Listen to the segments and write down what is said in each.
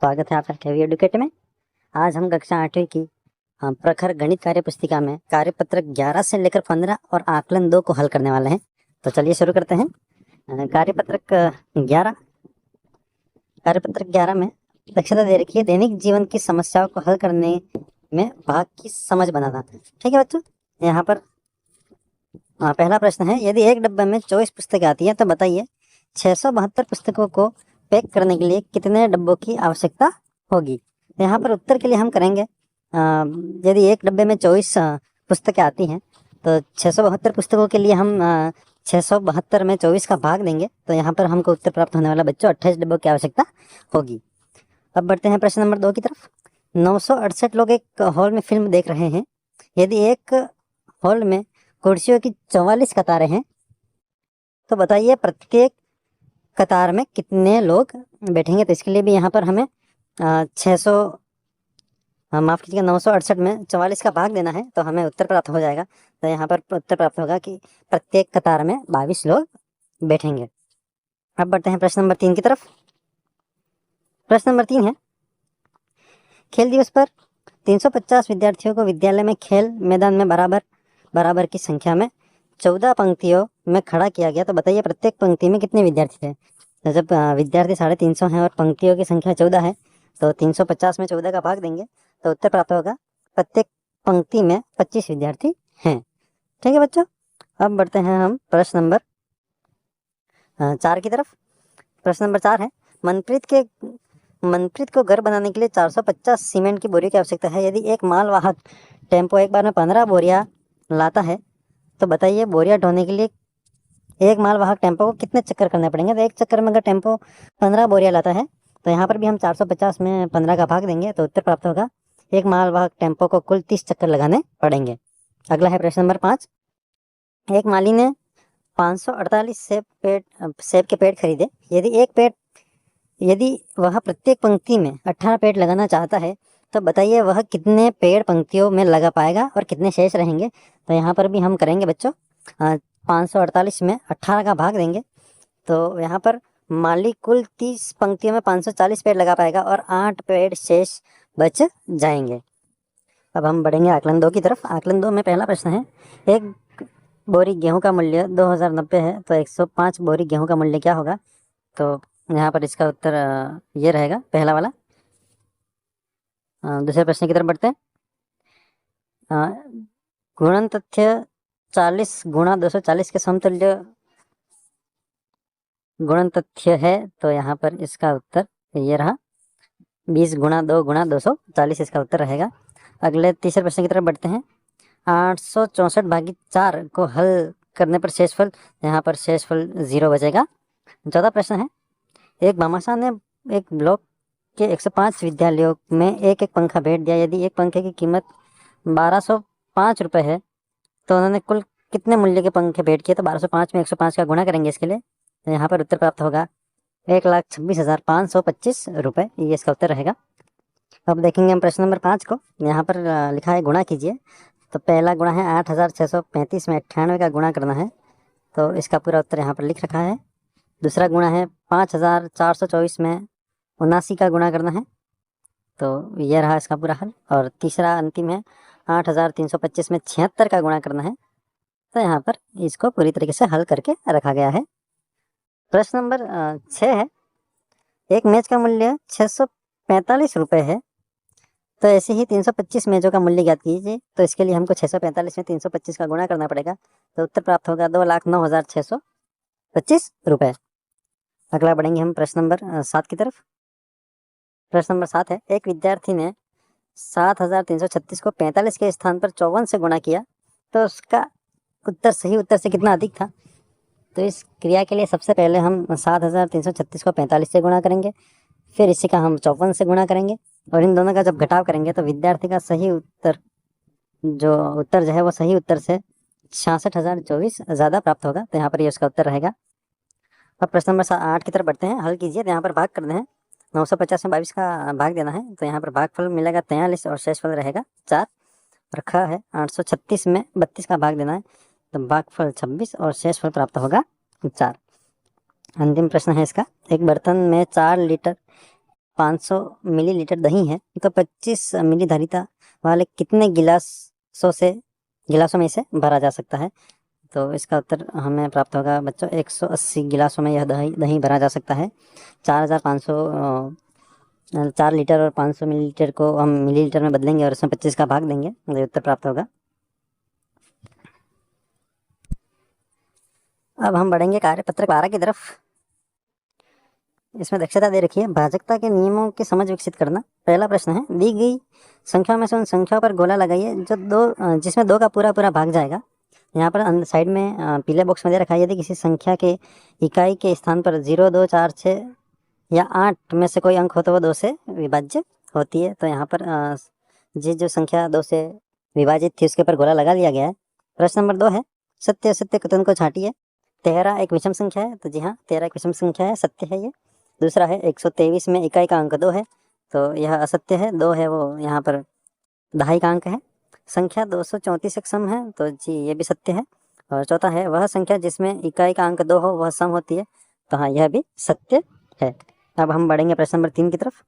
स्वागत है आपका केवी एडुकेट में। आज हम कक्षा 8वीं की प्रखर गणित कार्य पुस्तिका में कार्यपत्रक 11 से लेकर 15 और आकलन 2 को हल करने वाले हैं। तो चलिए शुरू करते हैं। कार्यपत्रक 11 में दक्षता दे रखी है, दैनिक जीवन की समस्याओं को हल करने में भाग की समझ बनाना। ठीक है बच्चों, यहाँ पर पहला प्रश्न है, यदि एक डब्बे में 24 पुस्तकें आती है तो बताइए 672 पुस्तकों को पैक करने के लिए कितने डब्बों की आवश्यकता होगी। यहाँ पर उत्तर के लिए हम करेंगे, यदि एक डब्बे में 24 पुस्तकें आती हैं तो 672 पुस्तकों के लिए हम 672 में 24 का भाग देंगे, तो यहाँ पर हमको उत्तर प्राप्त होने वाला बच्चों 28 डब्बों की आवश्यकता होगी। अब बढ़ते हैं प्रश्न नंबर 2 की तरफ। 968 लोग एक हॉल में फिल्म देख रहे हैं। यदि एक हॉल में कुर्सियों की 44 कतारें हैं तो बताइए प्रत्येक कतार में कितने लोग बैठेंगे। तो इसके लिए भी यहाँ पर हमें 968 में 44 का भाग देना है, तो हमें उत्तर प्राप्त हो जाएगा। तो यहाँ पर उत्तर प्राप्त होगा कि प्रत्येक कतार में 22 लोग बैठेंगे। अब बढ़ते हैं प्रश्न नंबर 3 की तरफ। प्रश्न नंबर 3 है, खेल दिवस पर 350 विद्यार्थियों को विद्यालय में खेल मैदान में बराबर की संख्या में 14 पंक्तियों में खड़ा किया गया, तो बताइए प्रत्येक पंक्ति में कितने विद्यार्थी थे। तो जब विद्यार्थी 350 हैं और पंक्तियों की संख्या 14 है तो 350 में 14 का भाग देंगे तो उत्तर प्राप्त होगा प्रत्येक पंक्ति में 25 विद्यार्थी हैं। ठीक है बच्चों, अब बढ़ते हैं हम प्रश्न नंबर 4 की तरफ। प्रश्न नंबर 4 है, मनप्रीत को घर बनाने के लिए 450 सीमेंट की बोरियों की आवश्यकता है। यदि एक मालवाहक टेम्पो एक बार में 15 बोरियां लाता है तो बताइए बोरियां ढोने के लिए एक मालवाहक टेम्पो को कितने चक्कर करने पड़ेंगे। तो एक चक्कर में अगर टेम्पो 15 बोरियां लाता है तो यहाँ पर भी हम 450 में 15 का भाग देंगे, तो उत्तर प्राप्त होगा एक मालवाहक टेम्पो को कुल 30 चक्कर लगाने पड़ेंगे। अगला है प्रश्न नंबर 5। एक माली ने 548 सेब के पेड़ खरीदे। यदि वह प्रत्येक पंक्ति में 18 पेड़ लगाना चाहता है तो बताइए वह कितने पेड़ पंक्तियों में लगा पाएगा और कितने शेष रहेंगे। तो यहाँ पर भी हम करेंगे बच्चों 548 में 18 का भाग देंगे, तो यहाँ पर माली कुल 30 पंक्तियों में 540 पेड़ लगा पाएगा और 8 पेड़ शेष बच जाएंगे। अब हम बढ़ेंगे आकलन 2 की तरफ। आकलन 2 में पहला प्रश्न है, एक बोरी गेहूं का मूल्य 2090 है तो 105 बोरी गेहूं का मूल्य क्या होगा। तो यहाँ पर इसका उत्तर ये रहेगा पहला वाला। दूसरे प्रश्न की तरफ बढ़ते हैं। गुणन तथ्य 40 गुणा 240 के समतुल्य गुणन तथ्य है, तो यहाँ पर इसका उत्तर ये रहा 20 गुणा 2 गुणा 240 इसका उत्तर रहेगा। अगले तीसरे प्रश्न की तरफ बढ़ते हैं। 864 भागी 4 को हल करने पर शेषफल, यहाँ पर शेषफल 0 बचेगा। चौथा प्रश्न है, एक भामाशाह ने एक ब्लॉक के 105 विद्यालयों में एक पंखा भेंट दिया। यदि एक पंखे की कीमत 1205 रुपये है तो उन्होंने कुल कितने मूल्य के पंखे भेंट किए। तो 1205 में 105 का गुणा करेंगे इसके लिए, तो यहाँ पर उत्तर प्राप्त होगा 1,26,525 रुपये, ये इसका उत्तर रहेगा। अब देखेंगे हम प्रश्न नंबर 5 को। यहाँ पर लिखा है गुणा कीजिए, तो पहला गुणा है 8,635 में 98 का गुणा करना है, तो इसका पूरा उत्तर यहाँ पर लिख रखा है। दूसरा गुणा है 5,424 में 79 का गुणा करना है, तो यह रहा इसका पूरा हल। और तीसरा अंतिम है 8,325 में 76 का गुणा करना है, तो यहाँ पर इसको पूरी तरीके से हल करके रखा गया है। प्रश्न नंबर 6 है, एक मैच का मूल्य 645 रुपये है, तो ऐसे ही 325 मैचों का मूल्य ज्ञात कीजिए। तो इसके लिए हमको 645 में 325 का गुणा करना पड़ेगा, तो उत्तर प्राप्त होगा 2,09,625 रुपये। अगला बढ़ेंगे हम प्रश्न नंबर 7 की तरफ। प्रश्न नंबर 7 है, एक विद्यार्थी ने 7,336 को 45 के स्थान पर 54 से गुणा किया, तो उसका उत्तर सही उत्तर से कितना अधिक था। तो इस क्रिया के लिए सबसे पहले हम 7,336 को 45 से गुणा करेंगे, फिर इसी का हम 54 से गुणा करेंगे और इन दोनों का जब घटाव करेंगे तो विद्यार्थी का सही उत्तर जो है वो सही उत्तर से 66,024 ज़्यादा प्राप्त होगा, तो यहाँ पर ये उसका उत्तर रहेगा। अब प्रश्न नंबर 8 की तरफ बढ़ते हैं। हल कीजिए, तो यहाँ पर भाग करना है, 950 में 22 का भाग देना है, तो यहाँ पर भागफल मिलेगा 43 और शेषफल रहेगा 4। रखा है 836 में 32 का भाग देना है, तो भागफल 26 और शेषफल प्राप्त होगा 4। अंतिम प्रश्न है इसका, एक बर्तन में 4 लीटर 500 मिलीलीटर दही है तो 25 मिली धारिता वाले कितने गिलासों में इसे भरा जा सकता है। तो इसका उत्तर हमें प्राप्त होगा बच्चों 180 गिलासों में यह दही भरा जा सकता है। 4 लीटर और 500 मिलीलीटर को हम मिलीलीटर में बदलेंगे और उसमें 25 का भाग देंगे तो उत्तर प्राप्त होगा। अब हम बढ़ेंगे कार्यपत्रक 12 की तरफ। इसमें दक्षता दे रखी है भाजकता के नियमों की समझ विकसित करना। पहला प्रश्न है दी गई संख्या में से उन संख्याओं पर गोला लगाइए जो जिसमें 2 का पूरा भाग जाएगा। यहाँ पर साइड में पीले बॉक्स में दे रखा है यदि किसी संख्या के इकाई के स्थान पर 0, 2, 4, 6 या 8 में से कोई अंक हो तो वो 2 से विभाज्य होती है। तो यहाँ पर जो संख्या 2 से विभाजित थी उसके ऊपर गोला लगा दिया गया है। प्रश्न नंबर 2 है सत्य असत्य कथन को छांटिए। 13 एक विषम संख्या है तो जी हाँ 13 एक विषम संख्या है, सत्य है ये। दूसरा है 123 में इकाई का अंक 2 है तो यह असत्य है, 2 है वो यहाँ पर दहाई का अंक है। संख्या 234 एक सम है तो जी ये भी सत्य है। और चौथा है वह संख्या जिसमें इकाई का अंक 2 हो वह सम होती है तो हाँ यह भी सत्य है। अब हम बढ़ेंगे प्रश्न नंबर 3 की तरफ।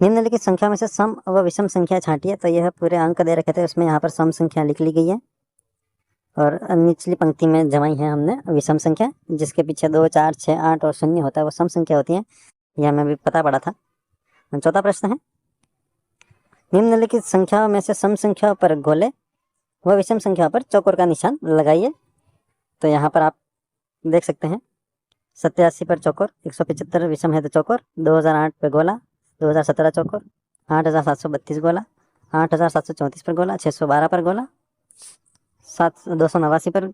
निम्नलिखित संख्या में से सम व विषम संख्या छांटिए। तो यह पूरे अंक दे रखे थे उसमें यहाँ पर सम संख्या लिख ली गई है और निचली पंक्ति में जमाई है हमने विषम संख्या जिसके पीछे 2, 4, 6, 8 और 0 होता है वो सम संख्या होती है। यह हमें भी पता पड़ा था। चौथा प्रश्न है निम्नलिखित संख्याओं में से सम संख्या पर गोले व विषम संख्या पर चौकोर का निशान लगाइए। तो यहाँ पर आप देख सकते हैं 87 पर चौकोर, 175 विषम है तो चौकोर, 2008 पर गोला, 2017 चौकोर, 8732 गोला, 8734 पर गोला, 612 पर गोला, 289 पर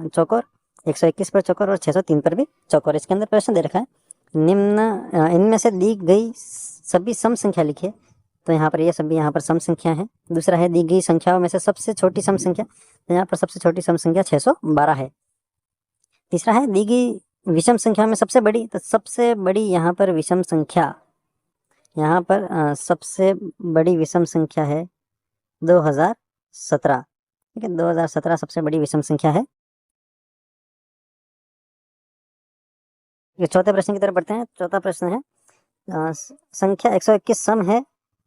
चौकोर, 121 पर चौकोर और 603 पर भी चौकोर। इसके अंदर प्रश्न दे रखा है इनमें से दी गई सभी सम संख्या लिखिए। तो यहाँ पर ये सभी यहाँ पर सम संख्या है। दूसरा है दी गई संख्याओं में से सबसे छोटी सम संख्या। तो यहाँ पर सबसे छोटी सम संख्या 612 है। तीसरा है दी गई विषम संख्या में सबसे बड़ी। तो सबसे बड़ी यहाँ पर विषम संख्या यहाँ पर सबसे बड़ी विषम संख्या है 2017। ठीक है 2017 सबसे बड़ी विषम संख्या है। ये चौथे प्रश्न की तरफ बढ़ते हैं। चौथा प्रश्न है संख्या 121 सम है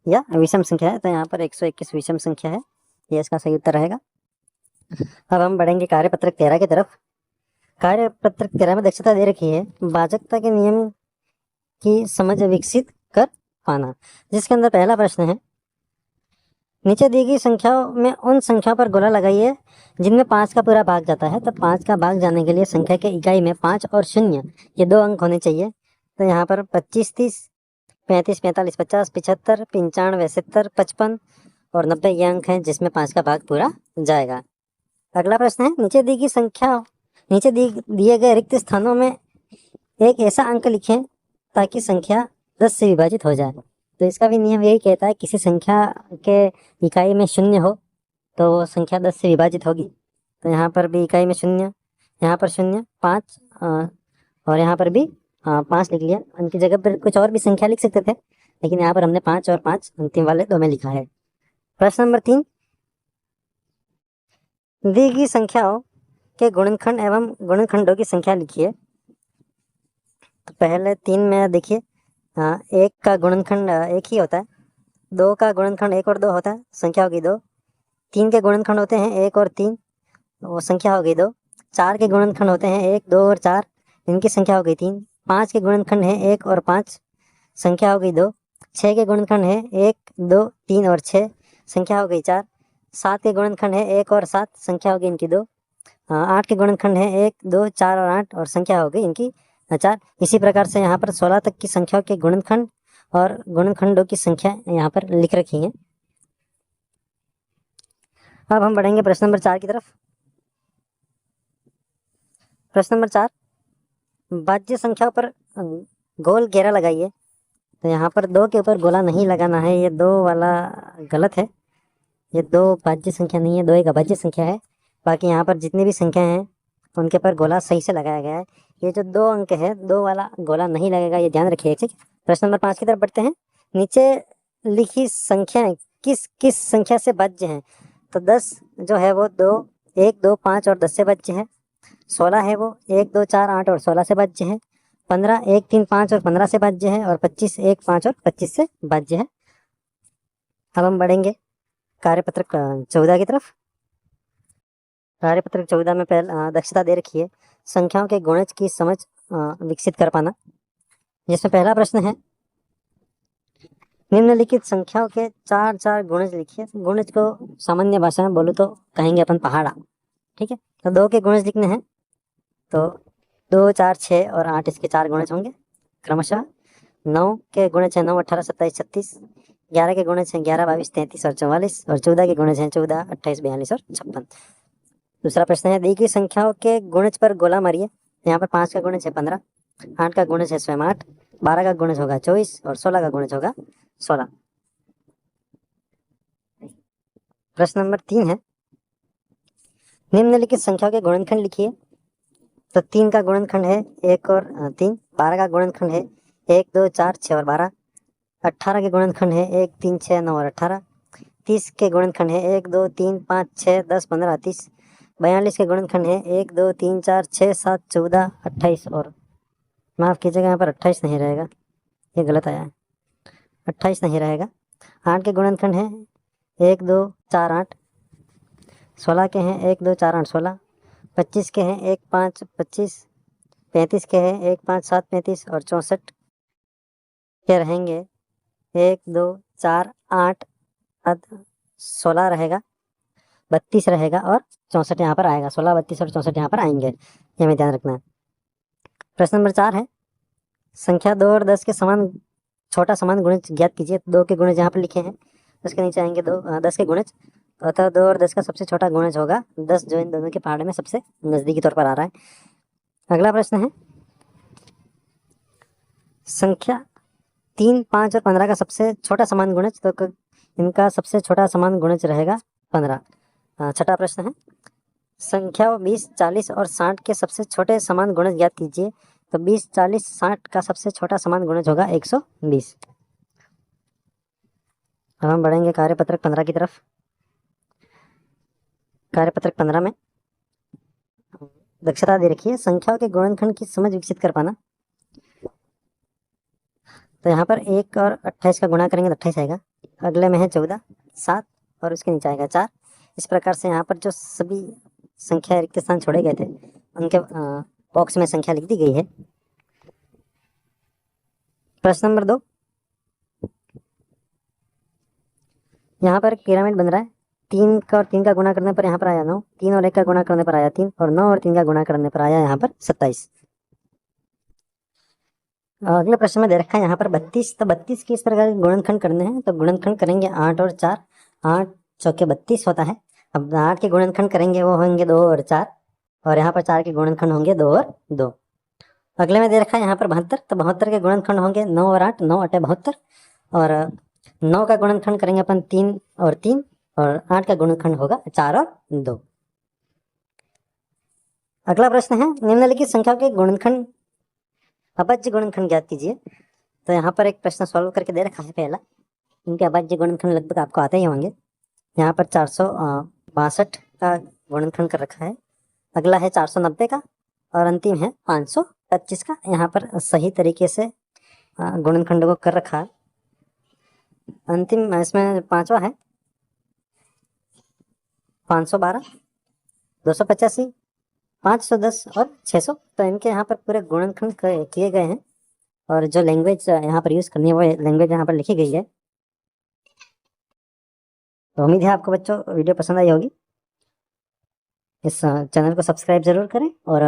या विषम संख्या है। तो यहाँ पर 121 विषम संख्या है, ये इसका सही उत्तर रहेगा। अब हम बढ़ेंगे कार्यपत्रक 13 की तरफ। कार्यपत्रक 13 में दक्षता दे रखी है भाजकता के नियम की समझ विकसित कर पाना, जिसके अंदर पहला प्रश्न है नीचे दी गई संख्याओं में उन संख्याओं पर गोला लगाइए जिनमें 5 का पूरा भाग जाता है। तो 5 का भाग जाने के लिए संख्या के इकाई में 5 और 0 ये 2 अंक होने चाहिए। तो यहाँ पर 25, 30, 35, 45, 50, 75, 95, 70, 55 और 90 ये अंक हैं जिसमें 5 का भाग पूरा जाएगा। अगला प्रश्न है नीचे दिए गए रिक्त स्थानों में एक ऐसा अंक लिखें ताकि संख्या 10 से विभाजित हो जाए। तो इसका भी नियम यही कहता है किसी संख्या के इकाई में 0 हो तो वो संख्या 10 से विभाजित होगी। तो यहाँ पर भी इकाई में 0, यहाँ पर 0, 5 और यहाँ पर भी 5 लिख लिया। उनकी जगह पर कुछ और भी संख्या लिख सकते थे लेकिन यहाँ पर हमने 5 और 5 अंतिम वाले 2 में लिखा है। प्रश्न नंबर 3 दी गई संख्याओं के गुणनखंड एवं गुणनखंडों की संख्या लिखिए। तो पहले 3 में देखिए 1 का गुणनखंड 1 ही होता है, 2 का गुणनखंड 1 और 2 होता है, संख्या होगी 2। 3 के गुणनखंड होते हैं 1 और 3, वो संख्या हो गई 2। 4 के गुणनखंड होते हैं 1, 2 और 4, इनकी संख्या हो गई 3। 5 के गुणनखंड है 1 और 5, संख्या हो गई 2। 6 के गुणनखंड है 1, 2, 3 और 6, संख्या हो गई 4। 7 के गुणनखंड है 1 और 7, संख्या होगी इनकी 2। 8 के गुणनखंड है 1, 2, 4 और 8 और संख्या हो गई इनकी 4। इसी प्रकार से यहाँ पर 16 तक की संख्याओं के गुणनखंड और गुणनखंडों की संख्या यहाँ पर लिख रखी है। अब हम बढ़ेंगे प्रश्न नंबर 4 की तरफ। प्रश्न नंबर 4 भाज्य संख्याओं पर गोल घेरा लगाइए। तो यहाँ पर 2 के ऊपर गोला नहीं लगाना है, ये 2 वाला गलत है। ये 2 भाज्य संख्या नहीं है, 2 एक अभाज्य संख्या है। बाकी यहाँ पर जितनी भी संख्या हैं उनके पर गोला सही से लगाया गया है। ये जो 2 अंक है 2 वाला गोला नहीं लगेगा, ये ध्यान रखिए। ठीक, प्रश्न नंबर 5 की तरफ बढ़ते हैं। नीचे लिखी संख्याएं किस किस संख्या से भाज्य हैं। तो 10 जो है वो 1, 2, 5 और 10 से भाज्य है। 16 है वो 1, 2, 4, 8 और 16 से भाज्य है। 15 1 3 5 और 15 से भाज्य है, और 25 1 5 और 25 से भाज्य है। अब हम बढ़ेंगे कार्यपत्रक 14 की तरफ। कार्यपत्रक 14 में पहला दक्षता दे रखी है संख्याओं के गुणज की समझ विकसित कर पाना, जिसमें पहला प्रश्न है निम्नलिखित संख्याओं के चार चार गुणज लिखिए। गुणज को सामान्य भाषा में बोलूँ तो कहेंगे अपन पहाड़ा। ठीक है, तो 2 के गुणज लिखने हैं, तो 2 4 6 और 8 इसके 4 गुणज होंगे क्रमशः। 9 के गुणज है 9 18 27 36। 11 के गुणज हैं 11 22 33 और 44, और 14 के गुणज हैं 14 28 42 और 56। दूसरा प्रश्न है दी गई संख्याओं के गुणज पर गोला मारिए। यहाँ पर 5 का गुणज है 15, 8 का गुणज है स्वयं 8, 12 का गुणज होगा 24 और 16 का गुणज होगा 16। प्रश्न नंबर 3 है निम्नलिखित संख्याओं के गुणनखंड लिखिए। तो 3 का गुणनखंड है 1 और 3। 12 का गुणनखंड है 1 2 4 6 और 12। 18 के गुणनखंड है 1 3 6 9 और 18। 30 के गुणनखंड है 1 2 3 5 6 10 15 30। 42 के गुणनखंड है 1 2 3 4 6 7 14 28 और माफ़ कीजिएगा यहाँ पर 28 नहीं रहेगा, ये गलत आया है, 28 नहीं रहेगा। 8 के गुणनखंड है 1 2 4 8। 16 के हैं 1 2 4 8 16। 25 के हैं 1 5 25। 35 के हैं 1 5 7 35 और 64 के रहेंगे 1 2 4 8 16 रहेगा, 32 रहेगा और 64 यहाँ पर आएगा। 16 32 और 64 यहाँ पर आएंगे, ये हमें ध्यान रखना है। प्रश्न नंबर 4 है संख्या 2 और 10 के समान छोटा समान गुणज ज्ञात कीजिए। 2 के गुणज यहाँ पर लिखे हैं, उसके नीचे आएंगे 10 के गुणज, अतः 2 और 10 का सबसे छोटा गुणज होगा 10, जो इन दोनों के पहाड़े में सबसे नजदीकी तौर पर आ रहा है। अगला प्रश्न है संख्या 3 5 और 15 का सबसे छोटा समान गुणज, तो इनका सबसे छोटा समान गुणज रहेगा 15। छठा प्रश्न है संख्या 20 40 और 60 के सबसे छोटे समान गुणज ज्ञात कीजिए। तो 20 40 60 का सबसे छोटा समान गुणज होगा 120। अब हम बढ़ेंगे कार्यपत्रक 15 की तरफ। कार्यपत्रक 15 में दक्षता दे रखी है संख्याओं के गुणनखंड की समझ विकसित कर पाना। तो यहाँ पर 1 और 28 का गुणा करेंगे तो 28 आएगा। अगले में है 14 7 और उसके नीचे आएगा 4। इस प्रकार से यहाँ पर जो सभी संख्या रिक्त स्थान छोड़े गए थे उनके बॉक्स में संख्या लिख दी गई है। प्रश्न नंबर 2, यहाँ पर पिरामिड बन रहा है। 3 का और 3 का गुणा करने पर यहाँ पर आया 9, 3 और 1 का गुणा करने पर आया 3, और 9 और 3 का गुणा करने पर आया यहाँ पर 27। अगले प्रश्न में दे रखा है यहाँ पर 32। तो 32 किस प्रकार के गुणनखंड करने हैं, तो गुणनखंड करेंगे 8 और 4। 8 चौके 32 होता है। अब 8 के गुणनखंड करेंगे वो होंगे 2 और 4, और यहाँ पर 4 के गुणनखंड होंगे 2 और 2। अगले में दे रखा है यहाँ पर 72। तो 72 के गुणनखंड होंगे 9 और 8, 9 8 72, और 9 का गुणनखंड करेंगे अपन 3 और 3, और 8 का गुणनखंड होगा 4 और 2। अगला प्रश्न है निम्नलिखित संख्या के गुणनखंड अभाज्य गुणनखंड ज्ञात कीजिए। तो यहाँ पर एक प्रश्न सॉल्व करके दे रखा है पहला, इनके अभाज्य गुणनखंड लगभग आपको आते ही होंगे। यहाँ पर 462 का गुणनखंड कर रखा है, अगला है 490 का, और अंतिम है 525 का। यहाँ पर सही तरीके से गुणनखंड को कर रखा है। अंतिम इसमें पांचवा है 512 285 510 और 600। तो इनके यहाँ पर पूरे गुणनखंड किए गए हैं, और जो लैंग्वेज यहाँ पर यूज़ करनी है वो लैंग्वेज यहाँ पर लिखी गई है। तो उम्मीद है आपको बच्चों वीडियो पसंद आई होगी। इस चैनल को सब्सक्राइब ज़रूर करें, और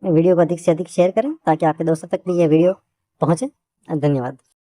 वीडियो को अधिक से अधिक शेयर करें ताकि आपके दोस्तों तक भी ये वीडियो पहुँचे। धन्यवाद।